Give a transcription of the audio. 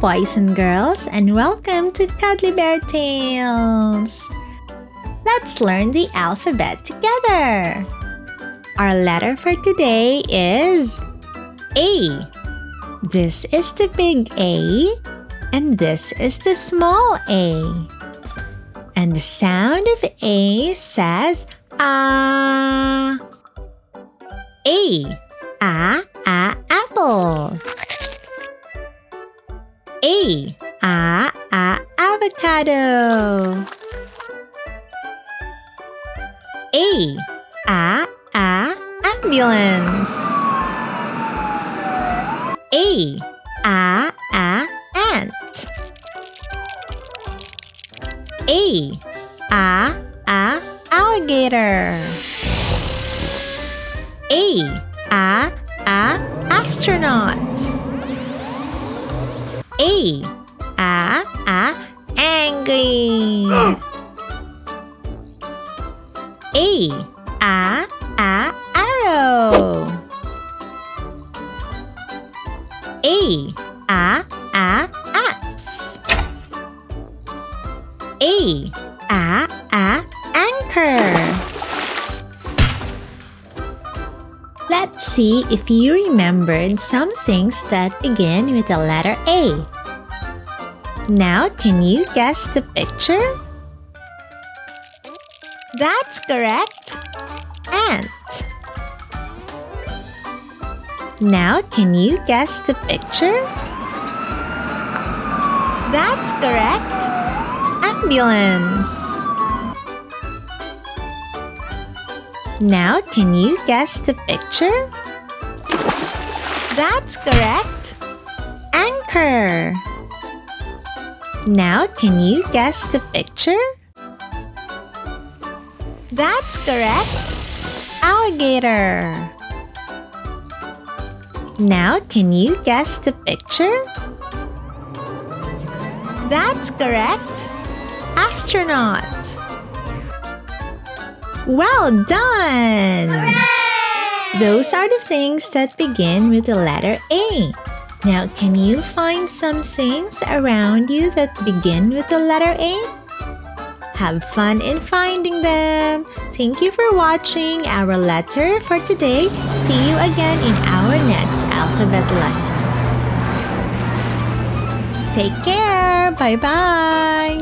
boys and girls, and welcome to Cuddly Bear Tales! Let's learn the alphabet together! Our letter for today is A. This is the big A, and this is the small A. And the sound of A says ah. A. Apple. A. Avocado. A. Ambulance. A. Ant. A. Alligator. A. Astronaut. A. Angry. A. Arrow. A. Axe. A. Anchor. Let's see if you remembered some things that begin with the letter A. Now, can you guess the picture? That's correct. Ant. Now, can you guess the picture? That's correct. Ambulance. Now, can you guess the picture? That's correct. Anchor. Now, can you guess the picture? That's correct. Alligator. Now, can you guess the picture? That's correct. Astronaut. Well done! Hooray! Those are the things that begin with the letter A. Now, can you find some things around you that begin with the letter A? Have fun in finding them! Thank you for watching our letter for today. See you again in our next alphabet lesson. Take care! Bye-bye!